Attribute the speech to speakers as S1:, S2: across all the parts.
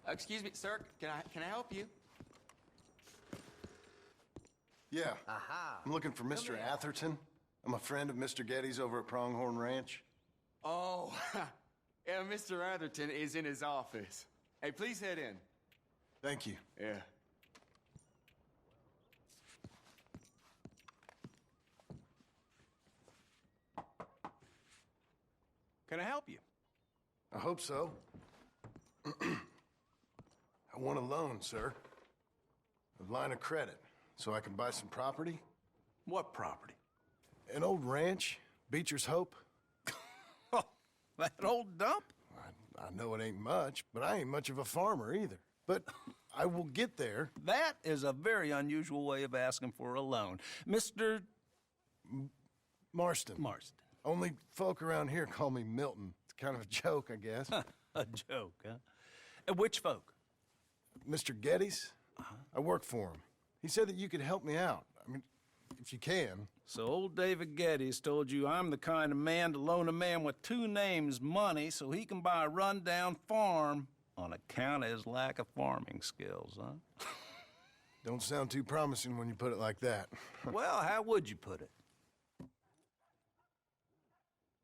S1: Excuse me, sir. Can I help you?
S2: Yeah.
S3: Aha.
S2: I'm looking for Mr. Atherton. I'm a friend of Mr. Getty's over at Pronghorn Ranch.
S1: Oh, yeah, Mr. Atherton is in his office. Hey, please head in.
S2: Thank you.
S1: Yeah.
S3: Can I help you?
S2: I hope so. I want a loan, sir. A line of credit, so I can buy some property.
S3: What property?
S2: An old ranch, Beecher's Hope.
S3: Oh, that old dump?
S2: I know it ain't much, but I ain't much of a farmer either. But I will get there.
S3: That is a very unusual way of asking for a loan. Mr.
S2: Marston.
S3: Marston.
S2: Only folk around here call me Milton. It's kind of a joke, I guess.
S3: A joke, huh? And which folk?
S2: Mr. Getty's? I work for him. He said that you could help me out. I mean, if you can.
S3: So old David Getty's told you I'm the kind of man to loan a man with two names money so he can buy a rundown farm on account of his lack of farming skills, huh?
S2: Don't sound too promising when you put it like that.
S3: Well, how would you put it?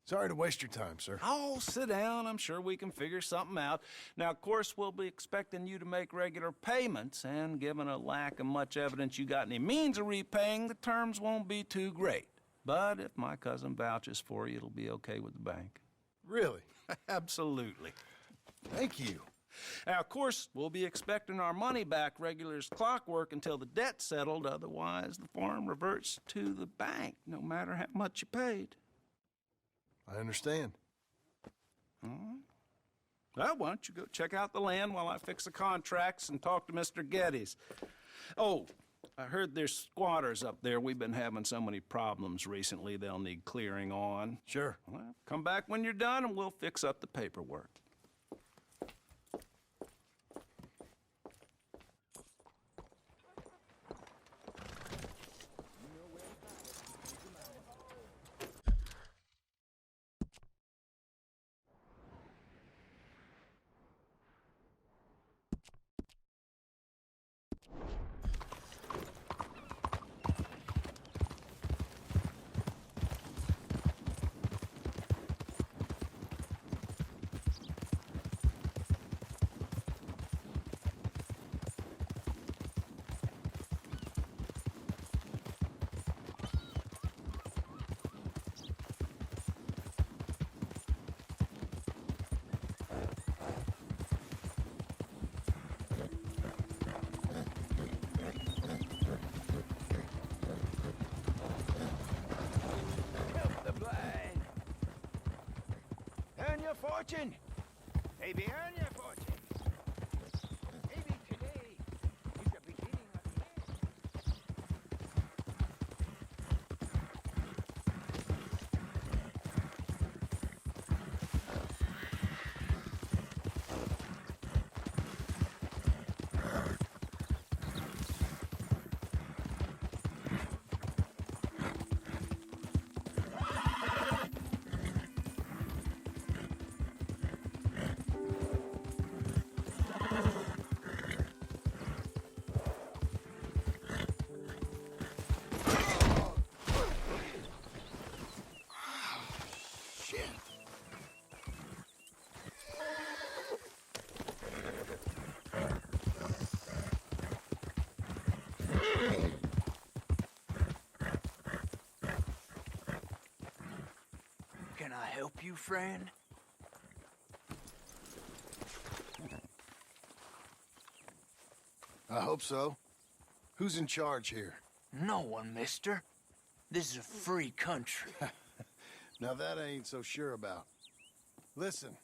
S2: Sorry to waste your time, sir.
S3: Oh, sit down. I'm sure we can figure something out. Now, of course, we'll be expecting you to make regular payments, and given a lack of much evidence you got any means of repaying, the terms won't be too great. But if my cousin vouches for you, it'll be okay with the bank.
S2: Really?
S3: Absolutely.
S2: Thank you.
S3: Now, of course, we'll be expecting our money back regular as clockwork until the debt's settled. Otherwise, the farm reverts to the bank, no matter how much you paid.
S2: I understand.
S3: Well, why don't you go check out the land while I fix the contracts and talk to Mr. Getty's. Oh, I heard there's squatters up there. We've been having so many problems recently, they'll need clearing on.
S2: Sure.
S3: Well, come back when you're done and we'll fix up the paperwork.
S4: Earn your fortune. Maybe earn your fortune. Maybe today is the beginning of the end. Can I help you, friend?
S2: I hope so. Who's in charge here?
S4: No one, mister. This is a free country.
S2: Now that I ain't so sure about. Listen,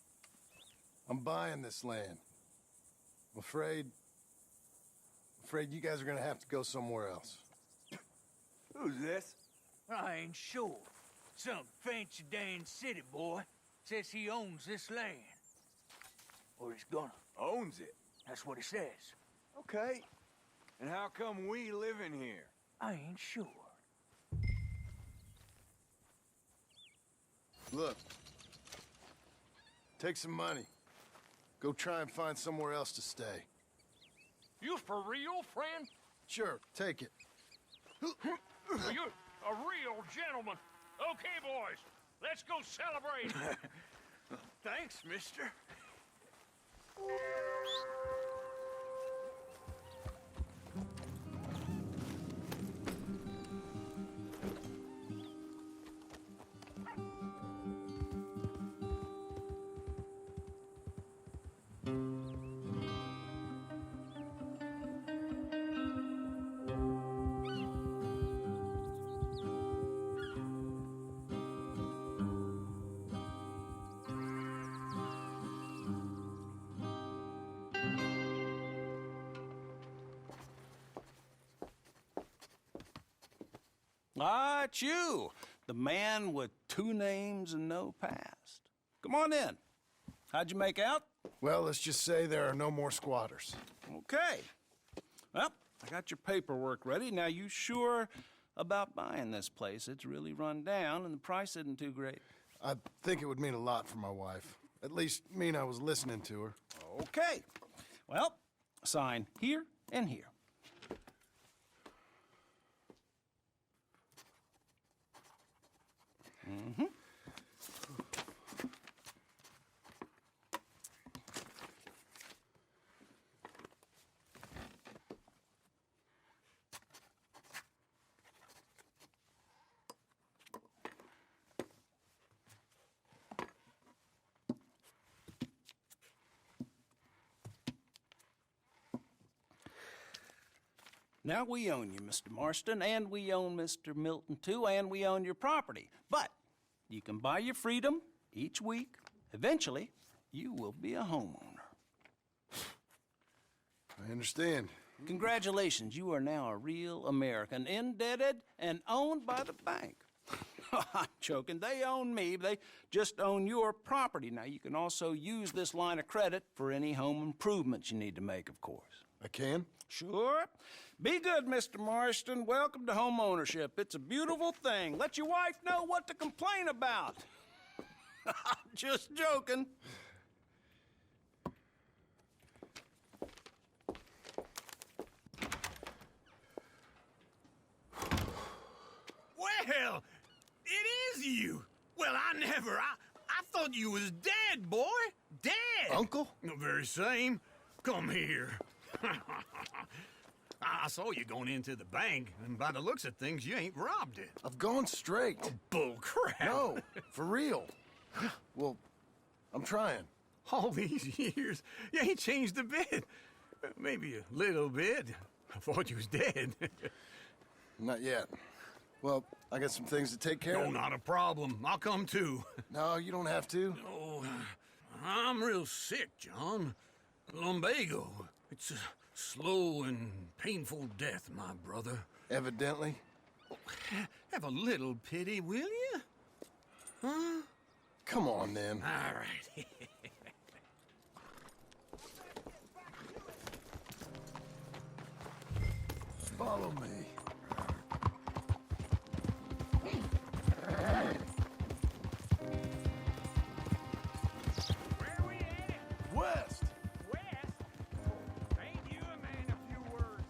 S2: I'm buying this land. I'm afraid you guys are gonna have to go somewhere else.
S1: Who's this?
S4: I ain't sure. Some fancy Dan city boy says he owns this land. Or he's gonna.
S1: Owns it.
S4: That's what he says.
S1: Okay. And how come we live in here?
S4: I ain't sure.
S2: Look. Take some money. Go try and find somewhere else to stay.
S5: You for real, friend?
S2: Sure, take it.
S5: Well, you're a real gentleman. Okay, boys, let's go celebrate.
S4: Thanks, mister.
S3: Ah, it's you, the man with 2 names and no past. Come on in. How'd you make out?
S2: Well, let's just say there are no more squatters.
S3: Okay. Well, I got your paperwork ready. Now, you sure about buying this place? It's really run down, and the price isn't too great.
S2: I think it would mean a lot for my wife. At least mean I was listening to her.
S3: Okay. Well, sign here and here. Mm-hmm. Now, we own you, Mr. Marston, and we own Mr. Milton, too, and we own your property. But you can buy your freedom each week. Eventually, you will be a homeowner.
S2: I understand.
S3: Congratulations, you are now a real American, indebted and owned by the bank. I'm joking. They own me. They just own your property. Now, you can also use this line of credit for any home improvements you need to make, of course.
S2: I can?
S3: Sure. Be good, Mr. Marston. Welcome to home ownership. It's a beautiful thing. Let your wife know what to complain about. Just joking.
S4: Well, it is you. Well, I thought you was dead, boy. Dead.
S2: Uncle?
S4: The very same. Come here. I saw you going into the bank, and by the looks of things, you ain't robbed it.
S2: I've gone straight.
S4: Bull crap.
S2: No, for real. Well, I'm trying.
S4: All these years, you ain't changed a bit. Maybe a little bit. I thought you was dead.
S2: Not yet. Well, I got some things to take care
S4: No,
S2: of.
S4: not a problem. I'll come too.
S2: No, you don't have to.
S4: Oh, I'm real sick, John. Lumbago. It's a slow and painful death, my brother.
S2: Evidently.
S4: Have a little pity, will you? Huh?
S2: Come on, then.
S4: All right.
S2: Follow me.
S4: Where are we headed?
S2: West!
S4: West? Ain't you a man of few words?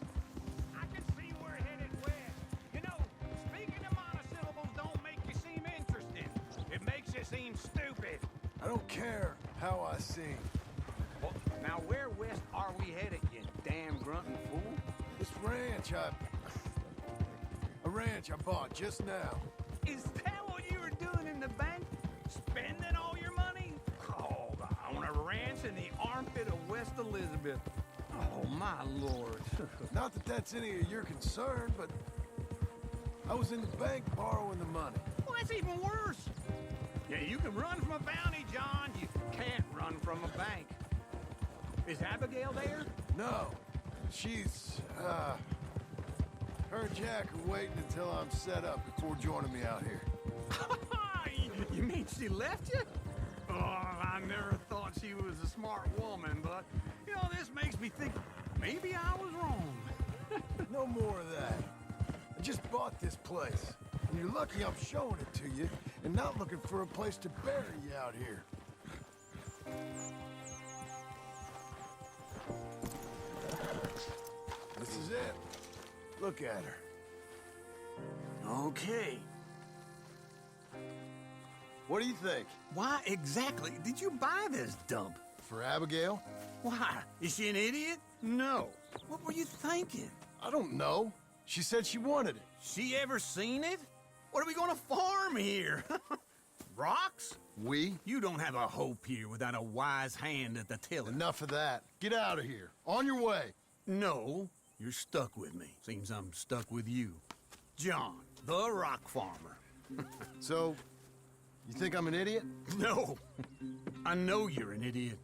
S4: I can see we're headed west. You know, speaking of monosyllables don't make you seem interesting. It makes you seem stupid.
S2: I don't care how I sing.
S4: Well, now where west are we headed, you damn grunting fool?
S2: This ranch I bought just now.
S4: Is that what you were doing in the bank? Spending all your money? Oh, on a ranch in the armpit of West Elizabeth. Oh, my lord.
S2: Not that that's any of your concern, but I was in the bank borrowing the money.
S4: Well, that's even worse. Yeah, you can run from a bounty, John. You can't run from a bank. Is Abigail there?
S2: No, she's, her and Jack are waiting until I'm set up before joining me out here.
S4: You mean she left you? Oh, I never thought she was a smart woman, but, you know, this makes me think maybe I was wrong.
S2: No more of that. I just bought this place. And you're lucky I'm showing it to you and not looking for a place to bury you out here. is it. Look at her.
S4: Okay.
S2: What do you think?
S4: Why exactly did you buy this dump?
S2: For Abigail?
S4: Why? Is she an idiot? No. What were you thinking?
S2: I don't know. She said she wanted it.
S4: She ever seen it? What are we gonna farm here? Rocks?
S2: We?
S4: You don't have a hope here without a wise hand at the tiller.
S2: Enough of that. Get out of here. On your way.
S4: No, you're stuck with me. Seems I'm stuck with you. John, the rock farmer.
S2: So, you think I'm an idiot?
S4: No, I know you're an idiot.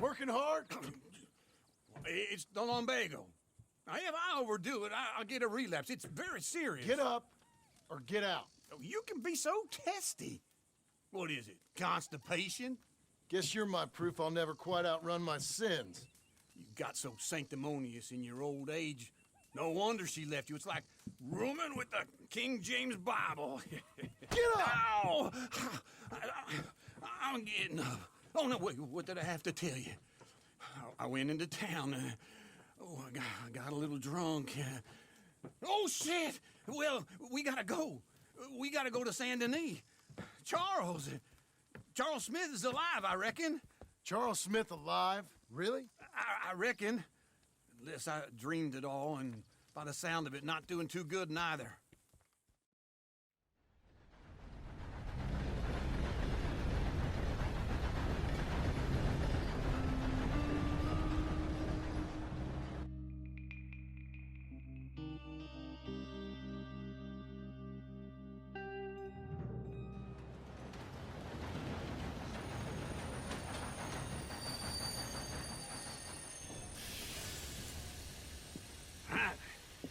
S2: Working hard?
S4: It's the lumbago. Now, if I overdo it, I'll get a relapse. It's very serious.
S2: Get up or get out.
S4: You can be so testy. What is it, constipation?
S2: Guess you're my proof I'll never quite outrun my sins.
S4: You got so sanctimonious in your old age. No wonder she left you. It's like rooming with the King James Bible.
S2: Get up!
S4: Ow! I'm getting up. Oh, no, wait, what did I have to tell you? I went into town. I got a little drunk. Oh, shit! Well, we gotta go. We gotta go to Saint Denis. Charles Smith is alive, I reckon.
S2: Charles Smith alive? Really?
S4: I reckon. Unless I dreamed it all, and by the sound of it, not doing too good neither.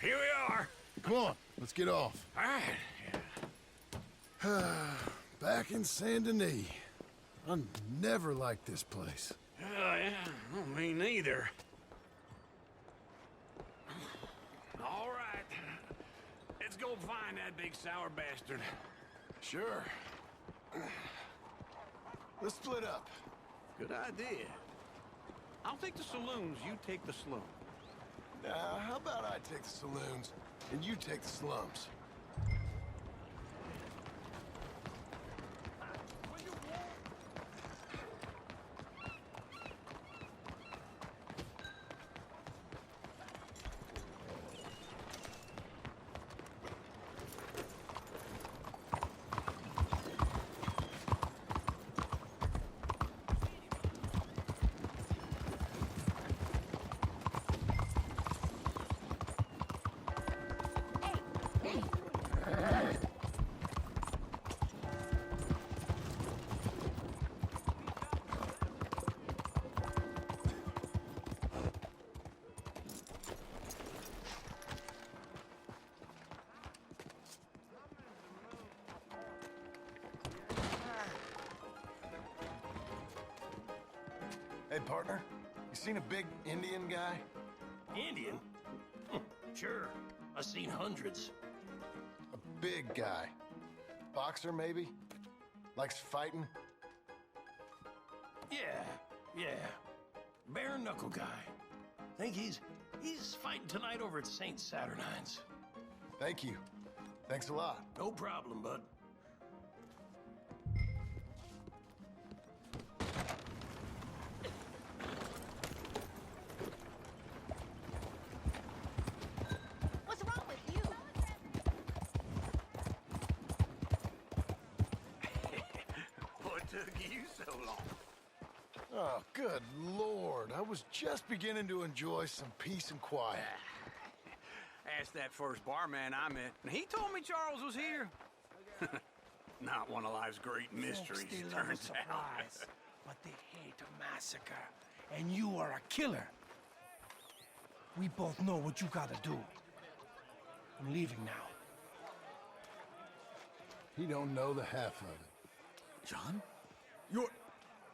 S4: Here we are.
S2: Come on, let's get off.
S4: All right.
S2: Back in Saint Denis. I never liked this place.
S4: Yeah, no, me neither. All right. Let's go find that big sour bastard.
S2: Sure. Let's split up.
S4: Good idea. I'll take the saloons, you take the slum.
S2: Now, how about I take the saloons and you take the slums? Hey, partner, you seen a big Indian guy?
S6: Indian? Sure. I've seen hundreds.
S2: A big guy. Boxer, maybe? Likes fighting?
S6: Yeah. Bare knuckle guy. Think he's fighting tonight over at St. Saturnine's.
S2: Thank you. Thanks a lot.
S6: No problem, bud.
S7: What's wrong with you?
S4: What took you so long?
S2: Oh, good Lord. I was just beginning to enjoy some peace and quiet.
S4: Asked that first barman I met, and he told me Charles was here. Not one of life's great mysteries,
S6: Folks, they love a
S4: turns out.
S6: surprise, but they hate a massacre. And you are a killer. We both know what you gotta do. I'm leaving now.
S2: He don't know the half of it.
S1: John?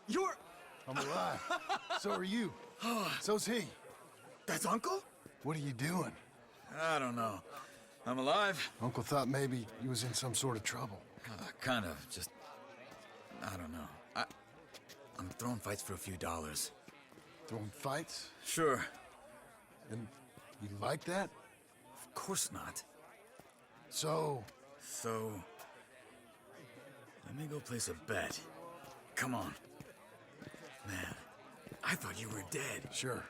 S1: You're...
S2: I'm alive. So are you. So's he.
S1: That's Uncle?
S2: What are you doing?
S8: I don't know. I'm alive.
S2: Uncle thought maybe he was in some sort of trouble.
S8: Kind of. Just... I don't know. I'm throwing fights for a few dollars.
S2: Throwing fights?
S8: Sure.
S2: And you like that?
S8: Of course not.
S2: So,
S8: So... let me go place a bet. Come on. Man, I thought you were dead.
S2: sure.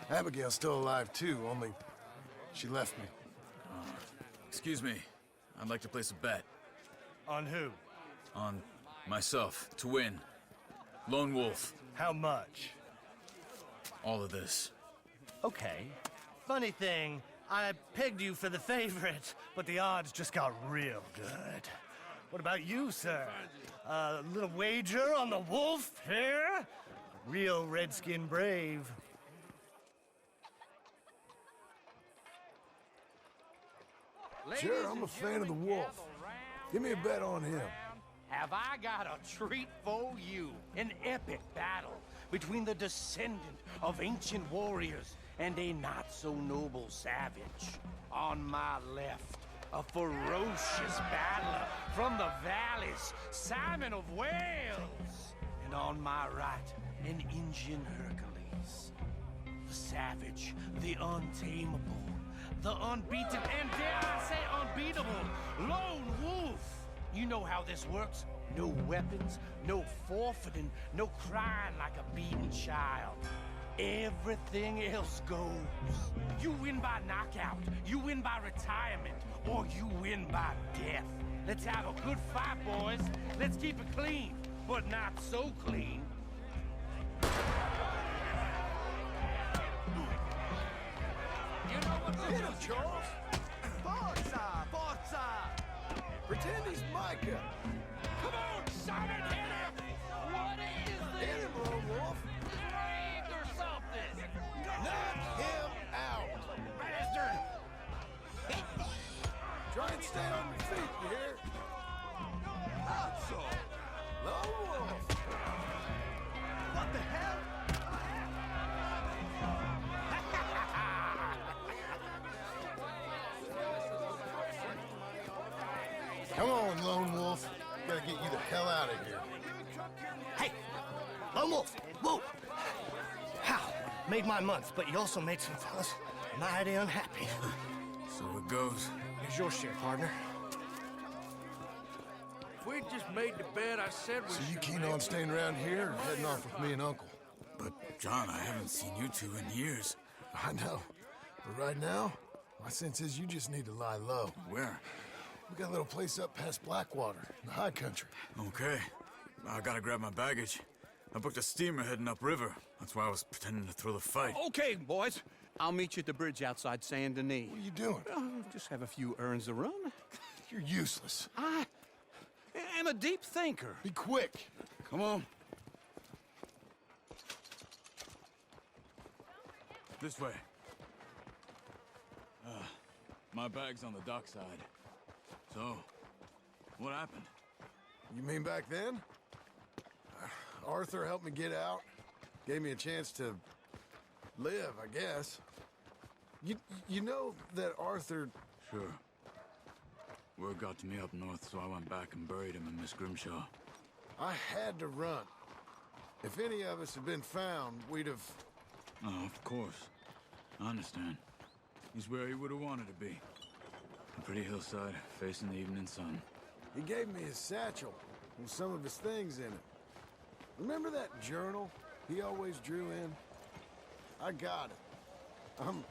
S2: Abigail's still alive too, only she left me.
S8: Excuse me. I'd like to place a bet.
S9: On who?
S8: On myself, to win. Lone Wolf.
S9: How much?
S8: All of this.
S9: Okay. Funny thing, I pegged you for the favorite, but the odds just got real good. What about you, sir? A little wager on the wolf here? Real redskin brave.
S2: Sure, I'm a fan of the wolf. Give me a bet on him.
S4: Have I got a treat for you? An epic battle between the descendant of ancient warriors and a not-so-noble savage. On my left, a ferocious battler from the valleys, Simon of Wales. And on my right, an Indian Hercules. The savage, the untamable, the unbeaten, and dare I say unbeatable, Lone Wolf. You know how this works. No weapons, no forfeiting, no crying like a beaten child. Everything else goes. You win by knockout, you win by retirement, or you win by death. Let's have a good fight, boys. Let's keep it clean, but not so clean. You know what to
S2: Hit
S4: do,
S2: him, Charles!
S4: Forza! Forza!
S2: Pretend he's Micah!
S4: Come on, Simon, hit him! What is this?
S2: Hit him, Lone Wolf!
S4: Rigged or something?
S2: Knock him out!
S4: Bastard!
S2: Try and stay on your feet, you hear? Out so! Lone Wolf!
S4: What the hell?
S2: Come on, Lone Wolf. Gotta get you the hell out of here.
S9: Hey! Lone Wolf! Whoa! How? Made my month, but you also made some fellas mighty unhappy.
S8: So it goes.
S9: Here's your share, partner.
S6: If we'd just made the bet I said we
S2: So you
S6: should
S2: keen
S6: make,
S2: on staying around here or heading off with me and Uncle?
S8: But, John, I haven't seen you two in years.
S2: I know. But right now, my sense is you just need to lie low.
S8: Where?
S2: We got a little place up past Blackwater, in the high country.
S8: Okay. I gotta grab my baggage. I booked a steamer heading upriver. That's why I was pretending to throw the fight.
S4: Okay, boys. I'll meet you at the bridge outside Saint Denis.
S2: What are you doing?
S4: Just have a few errands to run.
S2: You're useless.
S4: I am a deep thinker.
S2: Be quick.
S8: Come on. This way. My bag's on the dockside. So, what happened?
S2: You mean back then? Arthur helped me get out. Gave me a chance to live, I guess. You know that Arthur...
S8: Sure. Word got to me up north, so I went back and buried him in Miss Grimshaw.
S2: I had to run. If any of us had been found, we'd have...
S8: Oh, of course. I understand. He's where he would have wanted to be. A pretty hillside, facing the evening sun.
S2: He gave me his satchel with some of his things in it. Remember that journal he always drew in? I got it. I'm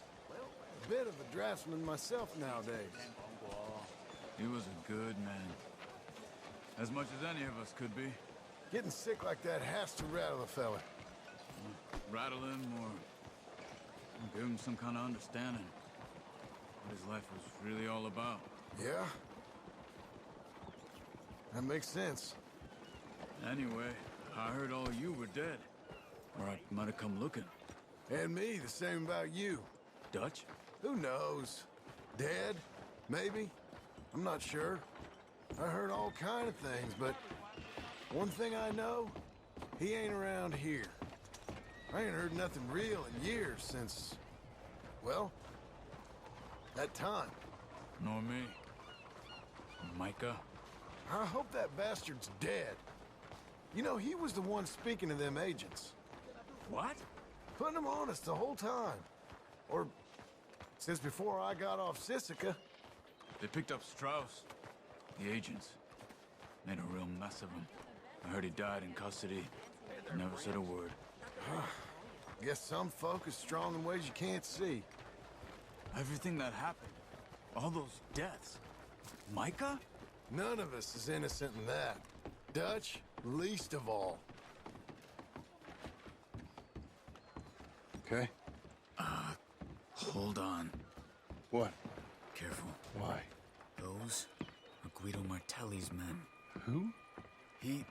S2: a bit of a draftsman myself nowadays.
S8: He was a good man. As much as any of us could be.
S2: Getting sick like that has to rattle a fella.
S8: Rattle him or give him some kind of understanding. What his life was really all about.
S2: Yeah? That makes sense.
S8: Anyway, I heard all you were dead. Or I might have come looking.
S2: And me, the same about you.
S8: Dutch?
S2: Who knows? Dead? Maybe? I'm not sure. I heard all kind of things, but one thing I know, he ain't around here. I ain't heard nothing real in years since, well, that time.
S8: Nor me. Micah?
S2: I hope that bastard's dead. You know, he was the one speaking to them agents.
S8: What?
S2: Putting them on us the whole time. Or since before I got off Sisika.
S8: They picked up Strauss. The agents. Made a real mess of him. I heard he died in custody. Never said a word.
S2: Guess some folk is strong in ways you can't see.
S8: Everything that happened. All those deaths. Micah?
S2: None of us is innocent in that. Dutch, least of all. Okay?
S8: Hold on.
S2: What?
S8: Careful.
S2: Why?
S8: Those are Guido Martelli's men.
S2: Who?
S8: He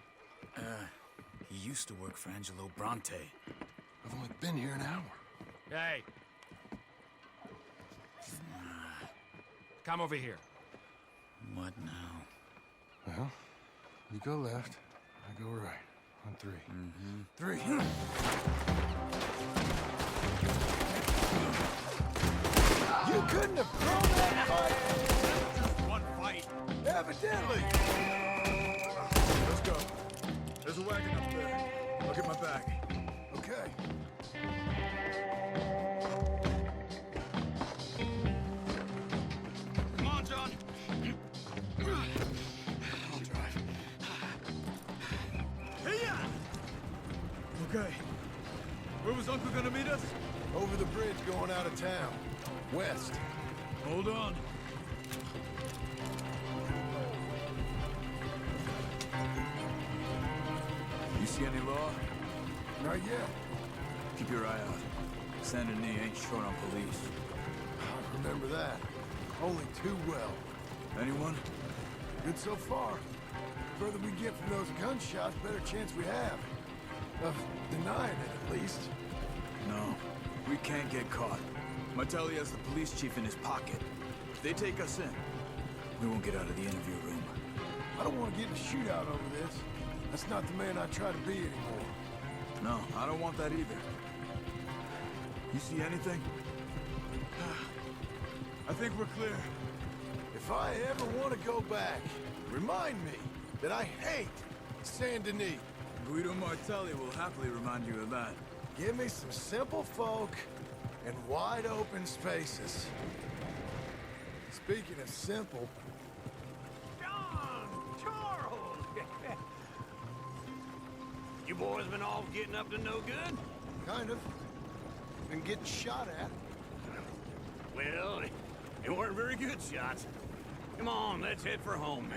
S8: used to work for Angelo Bronte.
S2: I've only been here an hour.
S4: Hey. Come over here.
S8: What now?
S2: Well, you go left, I go right. On three. Three. You couldn't have thrown that fight!
S4: Just one fight.
S2: Evidently!
S8: Let's go. There's a wagon up there. I'll get my bag.
S2: Okay.
S8: Come on, John. I'll drive. Hey-ya! Okay. Where was Uncle gonna meet us?
S2: Over the bridge going out of town. West.
S8: Hold on. You see any law?
S2: Not yet.
S8: Keep your eye out. Saint Denis ain't short on police.
S2: I remember that. Only too well.
S8: Anyone?
S2: Good so far. Further we get from those gunshots, better chance we have. Of denying it, at least.
S8: No. We can't get caught. Martelli has the police chief in his pocket. If they take us in, we won't get out of the interview room.
S2: I don't want to get in a shootout over this. That's not the man I try to be anymore.
S8: No, I don't want that either. You see anything? I think we're clear.
S2: If I ever want to go back, remind me that I hate Saint Denis.
S8: Guido Martelli will happily remind you of that.
S2: Give me some simple folk and wide open spaces. Speaking of simple,
S4: John! Charles! You boys been all getting up to no good?
S2: kind of. Been getting shot at.
S4: Well, they weren't very good shots. Come on, let's head for home.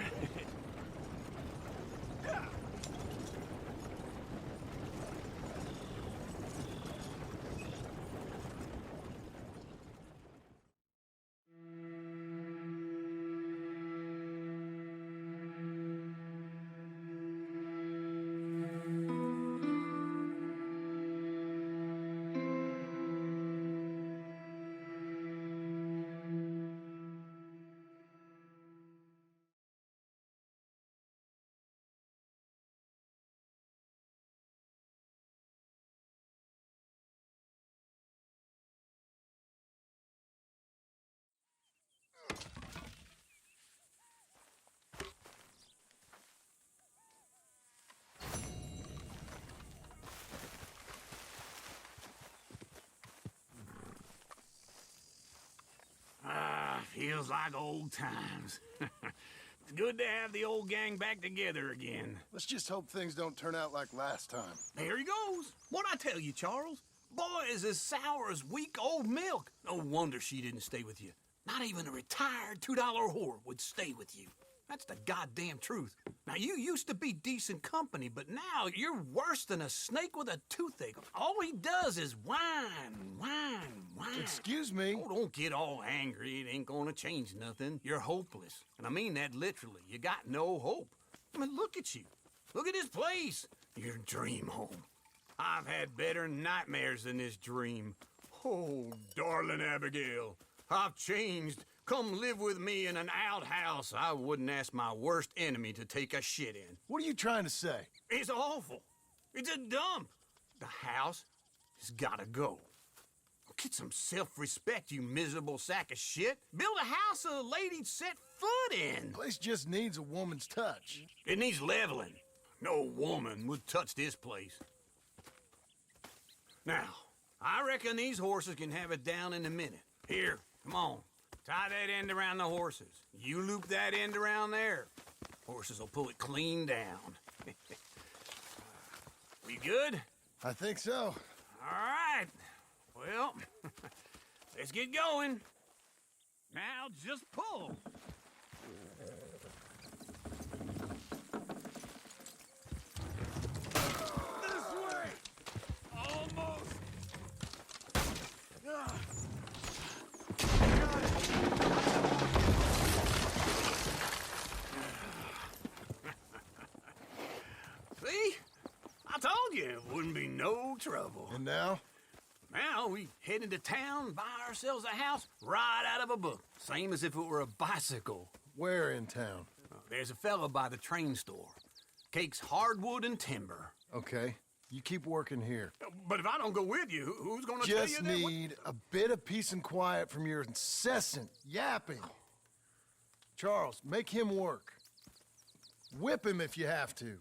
S4: feels like old times. It's good to have the old gang back together again.
S2: Let's just hope things don't turn out like last time.
S4: There he goes. What'd I tell you, Charles? Boy is as sour as weak old milk. No wonder she didn't stay with you. Not even a retired $2 whore would stay with you. That's the goddamn truth. Now, you used to be decent company, but now you're worse than a snake with a toothache. All he does is whine.
S2: Excuse me?
S4: Oh, don't get all angry. It ain't gonna change nothing. You're hopeless. And I mean that literally. You got no hope. I mean, look at you. Look at this place. Your dream home. I've had better nightmares than this dream. Oh, darling Abigail, I've changed. Come live with me in an outhouse I wouldn't ask my worst enemy to take a shit in.
S2: What are you trying to say?
S4: It's awful. It's a dump. The house has gotta go. Get some self-respect, you miserable sack of shit. Build a house a lady'd set foot in.
S2: Place just needs a woman's touch.
S4: It needs leveling. No woman would touch this place. Now, I reckon these horses can have it down in a minute. Here, come on. Tie that end around the horses. You loop that end around there. Horses will pull it clean down. We good?
S2: I think so.
S4: All right. Well, let's get going. Now just pull. This way. Almost. See? I told you it wouldn't be no trouble.
S2: And now?
S4: Now we head into town, buy ourselves a house right out of a book. Same as if it were a bicycle.
S2: Where in town?
S4: There's a fella by the train store. Cakes hardwood and timber.
S2: Okay, you keep working here.
S4: But if I don't go with you, who's gonna tell you
S2: Just
S4: that?
S2: need a bit of peace and quiet from your incessant yapping. Charles, make him work. Whip him if you have to.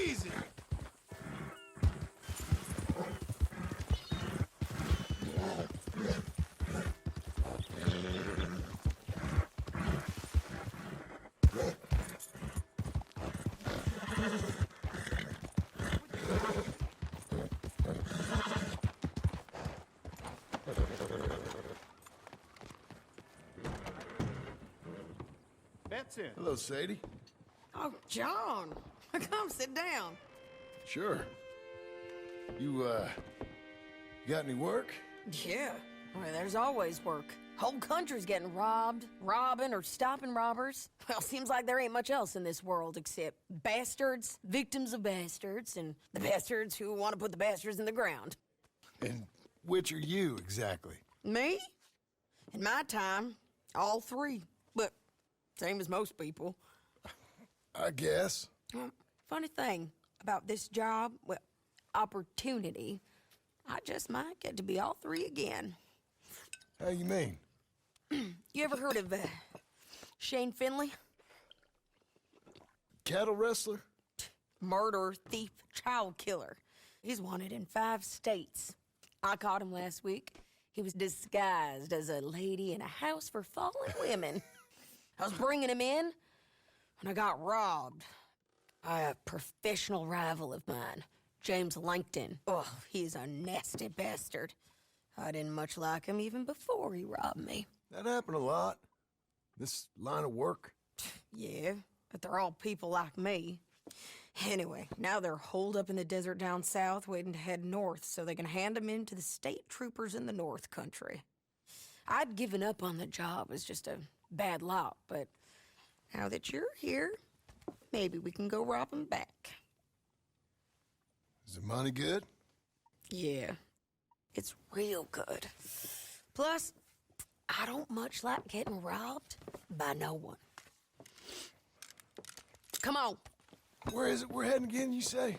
S4: Easy.
S1: That's it.
S2: Hello, Sadie.
S7: Oh, John. Come sit down.
S2: Sure. You got any work?
S7: Yeah. Well, there's always work. Whole country's getting robbed, robbing, or stopping robbers. Well, seems like there ain't much else in this world except bastards, victims of bastards, and the bastards who want to put the bastards in the ground.
S2: And which are you, exactly?
S7: Me? In my time, all three. But same as most people.
S2: I guess.
S7: Funny thing about this job, well, opportunity, I just might get to be all three again.
S2: How you mean?
S7: You ever heard of Shane Finley?
S2: Cattle wrestler?
S7: Murderer, thief, child killer. He's wanted in 5 states. I caught him last week. He was disguised as a lady in a house for fallen women. I was bringing him in, and I got robbed. A professional rival of mine, James Langton. Oh, he's a nasty bastard. I didn't much like him even before he robbed me.
S2: That happened a lot. This line of work.
S7: Yeah, but they're all people like me. Anyway, now they're holed up in the desert down south, waiting to head north so they can hand them in to the state troopers in the North Country. I'd given up on the job as just a bad lot, but now that you're here, maybe we can go rob them back.
S2: Is the money good?
S7: Yeah, it's real good. Plus, I don't much like getting robbed by no one. Come on.
S2: Where is it we're heading again, you say?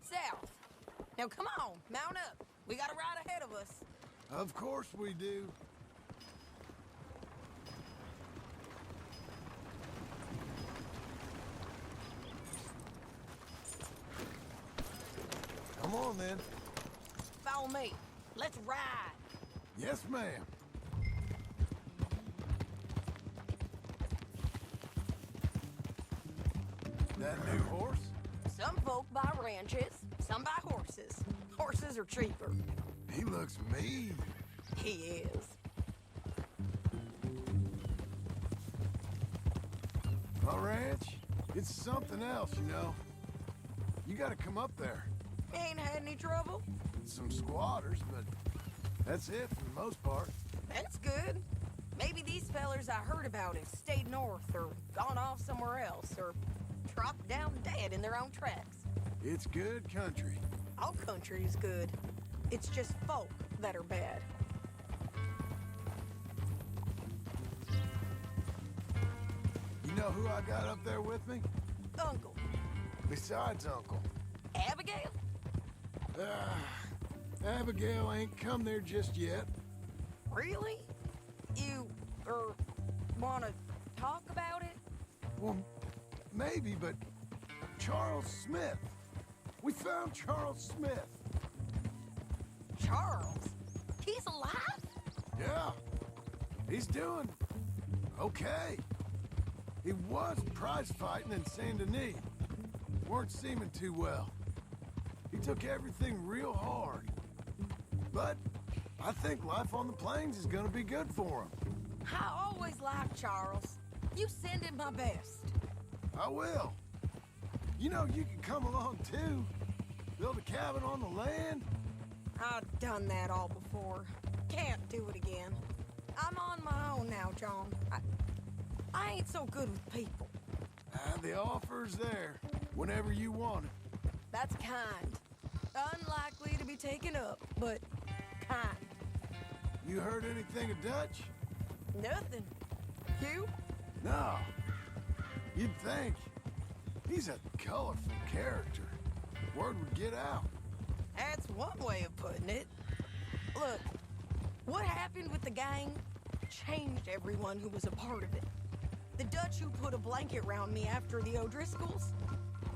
S7: South. Now come on, mount up. We got a ride ahead of us.
S2: Of course we do. Come on, then.
S7: Follow me. Let's ride.
S2: Yes, ma'am. That new horse?
S7: Some folk buy ranches, some buy horses. Horses are cheaper.
S2: He looks mean.
S7: He is.
S2: My ranch? It's something else, you know. You gotta come up there.
S7: Ain't had any trouble?
S2: Some squatters, but that's it for the most part.
S7: That's good. Maybe these fellers I heard about have stayed north or gone off somewhere else or dropped down dead in their own tracks.
S2: It's good country.
S7: All country is good. It's just folk that are bad.
S2: You know who I got up there with me?
S7: Uncle.
S2: Besides Uncle.
S7: Abigail?
S2: Abigail ain't come there just yet.
S7: Really? You, wanna talk about it?
S2: Well, maybe, but Charles Smith. We found Charles Smith.
S7: Charles? He's alive?
S2: Yeah. He's doing okay. He was prize fighting in Saint Denis. Weren't seeming too well. He took everything real hard. But I think life on the plains is gonna be good for him.
S7: I always liked Charles. You send him my best.
S2: I will. You know, you can come along too. Build a cabin on the land.
S7: I've done that all before. Can't do it again. I'm on my own now, John. I ain't so good with people.
S2: The offer's there, whenever you want it.
S7: That's kind. Unlikely to be taken up, but kind.
S2: You heard anything of Dutch?
S7: Nothing. You?
S2: No. You'd think. He's a colorful character. Word would get out.
S7: That's one way of putting it. Look, what happened with the gang changed everyone who was a part of it. The Dutch who put a blanket around me after the O'Driscolls,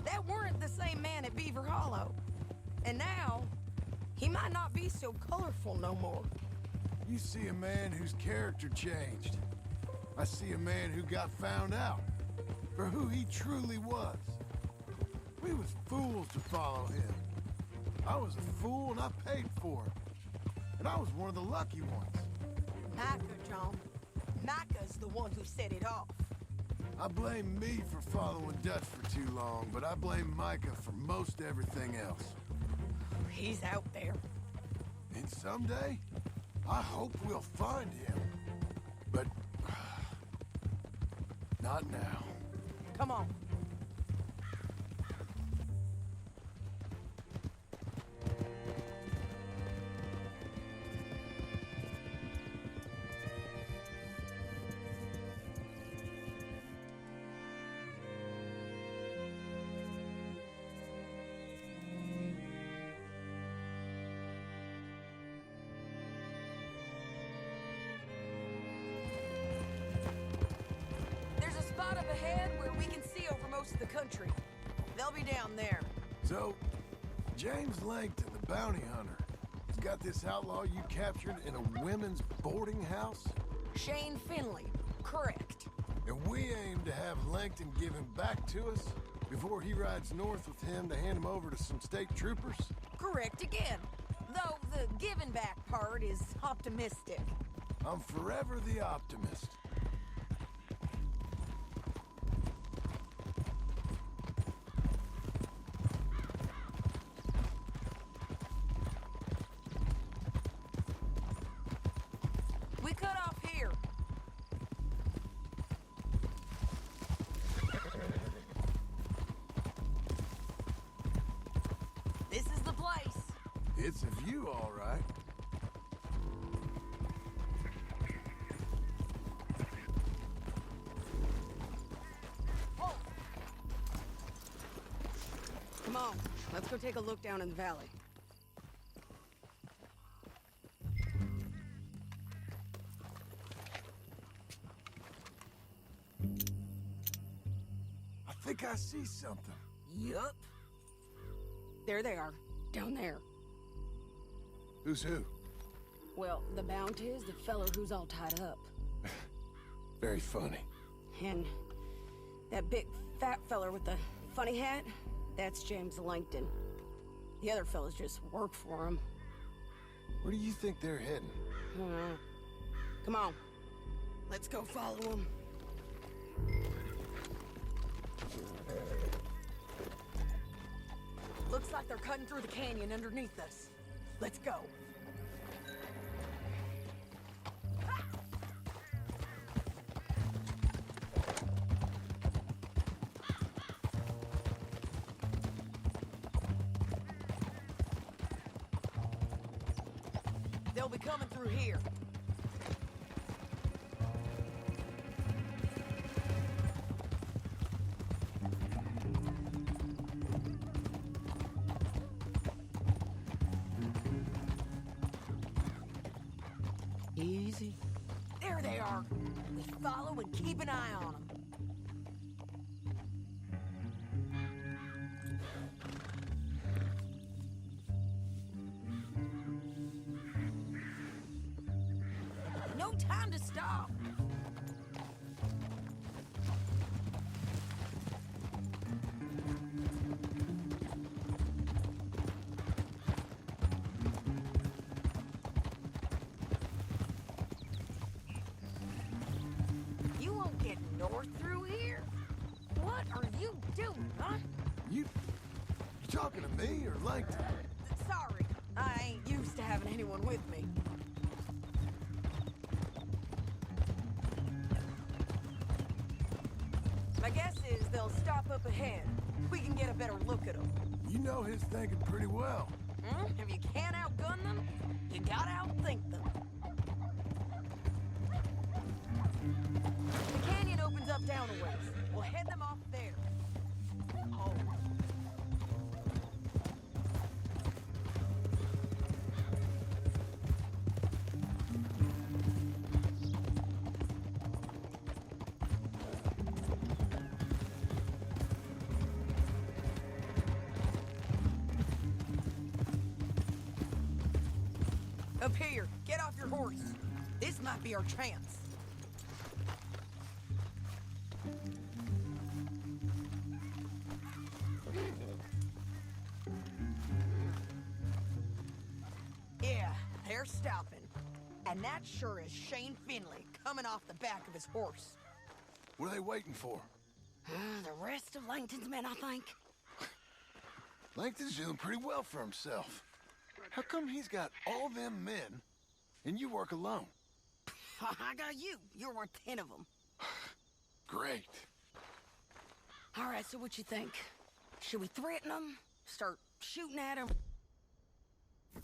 S7: that weren't the same man at Beaver Hollow. And now, he might not be so colorful no more.
S2: You see a man whose character changed. I see a man who got found out for who he truly was. We was fools to follow him. I was a fool and I paid for it. And I was one of the lucky ones.
S7: Micah, John. Micah's the one who set it off.
S2: I blame me for following Dutch for too long, but I blame Micah for most everything else.
S7: He's out there.
S2: And someday, I hope we'll find him. But not now.
S7: Come on. Spot up ahead where we can see over most of the country. They'll be down there.
S2: So, James Langton, the bounty hunter, has got this outlaw you captured in a women's boarding house?
S7: Shane Finley, correct.
S2: And we aim to have Langton give him back to us before he rides north with him to hand him over to some state troopers?
S7: Correct again. Though the giving back part is optimistic.
S2: I'm forever the optimist.
S7: We cut off here. This is the place.
S2: It's a view, all right.
S7: Come on, let's go take a look down in the valley.
S2: I think I see something.
S7: Yup. There they are, down there.
S2: Who's who?
S7: Well, the bounty is the feller who's all tied up.
S2: Very funny.
S7: And that big fat feller with the funny hat, that's James Langton. The other fellas just work for him.
S2: Where do you think they're heading?
S7: Come on, let's go follow them. Looks like they're cutting through the canyon underneath us. Let's go. They'll be coming through here. Easy. There they are. We follow and keep an eye on them. No time to stop. You won't get north through here? What are you doing, huh?
S2: You talking to me or Langton?
S7: Sorry, I ain't used to having anyone with me. My guess is they'll stop up ahead. We can get a better look at them.
S2: You know his thinking pretty well.
S7: If you can't outgun them, you gotta outthink them. The canyon opens up down a ways. We'll head them off there. Oh. Up here, get off your horse. This might be our chance. Yeah, they're stopping. And that sure is Shane Finley coming off the back of his horse.
S2: What are they waiting for?
S7: The rest of Langton's men, I think.
S2: Langton's doing pretty well for himself. How come he's got all them men and you work alone?
S7: I got you. You're worth 10 of them.
S2: Great.
S7: All right, so what you think? Should we threaten them? Start shooting at them?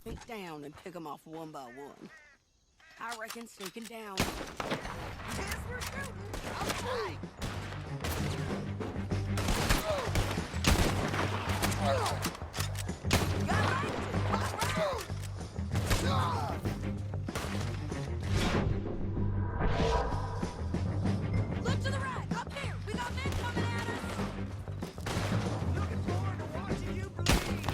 S7: Sneak down and pick them off one by one. I reckon sneaking down. Guess we're shooting. Okay. Got Langton. Look to the right. Up here. We got men coming at us.
S4: Looking forward to watching you bleed.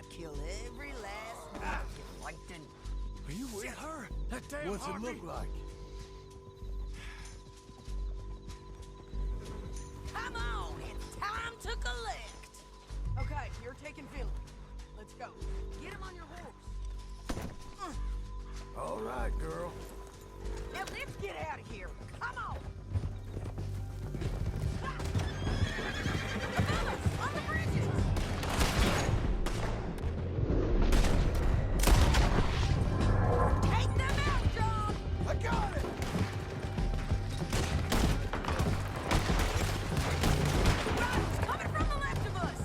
S7: kill every last one of you, Langton.
S2: Are you with her?
S4: That damn
S2: What's it
S4: heartbeat.
S2: look like?
S7: Come on, it's time to collect. Okay, you're taking Finley. Let's go. Get him on your horse.
S2: All right, girl.
S7: Now let's get out of here. Come on. Ah! Fellas, on the bridges. Take them out, John.
S2: I got it!
S7: Guns coming from the left of us.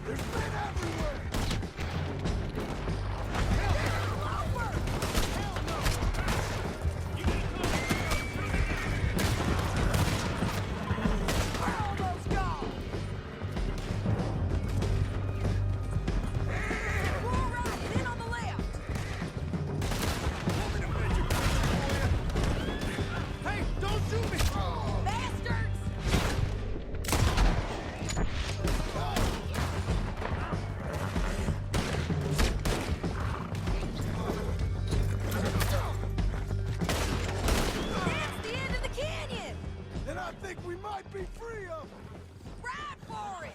S2: There's men everywhere!
S7: Lower. We're almost gone. All right, and in on the left.
S4: Hey, don't shoot me!
S7: Bastards! That's the end of the canyon!
S2: And I think we might be free of them!
S7: Ride for it!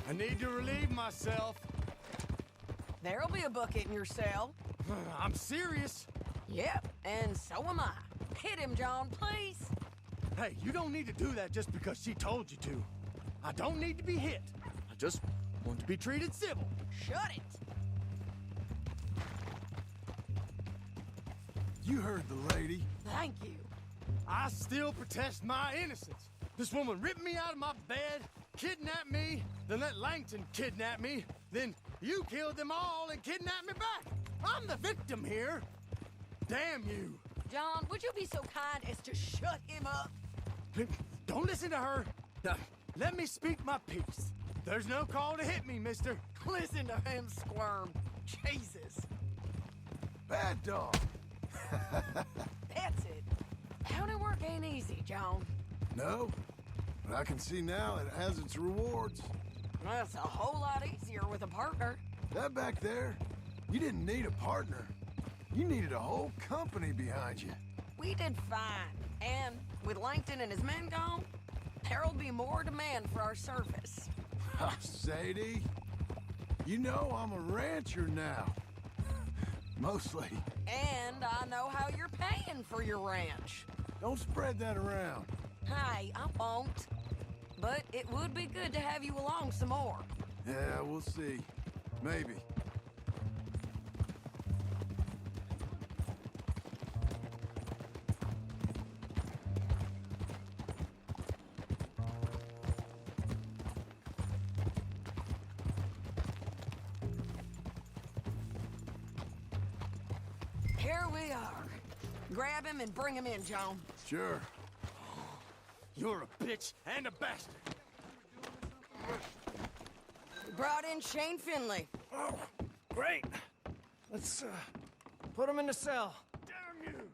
S4: I need to relieve myself.
S7: There'll be a bucket in your cell.
S4: I'm serious.
S7: Yep, and so am I. Hit him, John, please.
S4: Hey, you don't need to do that just because she told you to. I don't need to be hit. I just want to be treated civil.
S7: Shut it.
S2: You heard the lady.
S7: Thank you.
S4: I still protest my innocence. This woman ripped me out of my bed, kidnapped me, then let Langton kidnap me, then you killed them all and kidnapped me back. I'm the victim here. Damn you.
S7: John, would you be so kind as to shut him up?
S4: Don't listen to her. Now, let me speak my piece. There's no call to hit me, mister.
S7: Listen to him squirm. Jesus.
S2: Bad dog.
S7: That's it. County work ain't easy, John.
S2: No, but I can see now it has its rewards.
S7: That's a whole lot easier with a partner.
S2: That back there, you didn't need a partner. You needed a whole company behind you.
S7: We did fine. And with Langton and his men gone, there'll be more demand for our service.
S2: Sadie, you know I'm a rancher now. Mostly.
S7: And I know how you're paying for your ranch.
S2: Don't spread that around.
S7: Hey, I won't. But it would be good to have you along some more.
S2: Yeah, we'll see. Maybe.
S7: Here we are. Grab him and bring him in, John.
S2: Sure.
S4: You're a bitch and a bastard.
S7: We brought in Shane Finley.
S6: Oh, great. Let's, put him in the cell.
S4: Damn you.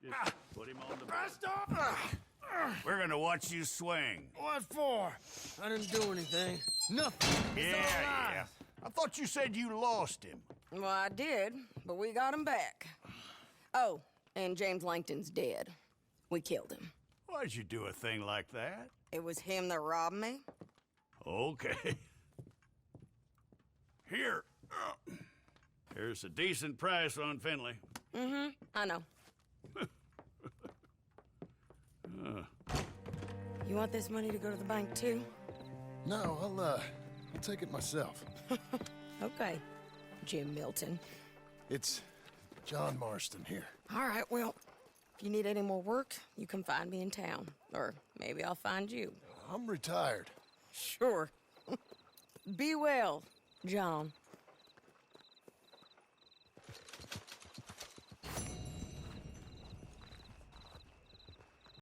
S5: Just put him on the
S4: Rest off.
S5: We're gonna watch you swing.
S6: What for? I didn't do anything. Nothing. It's all lies.
S5: I thought you said you lost him.
S7: Well, I did, but we got him back. Oh, and James Langton's dead. We killed him.
S5: Why'd you do a thing like that?
S7: It was him that robbed me.
S5: Okay. Here. Here's a decent price on Finley.
S7: Mm-hmm, I know. You want this money to go to the bank, too?
S2: No, I'll take it myself.
S7: Okay, Jim Milton.
S2: It's John Marston here.
S7: All right, well, if you need any more work, you can find me in town. Or maybe I'll find you.
S2: I'm retired.
S7: Sure. Be well, John.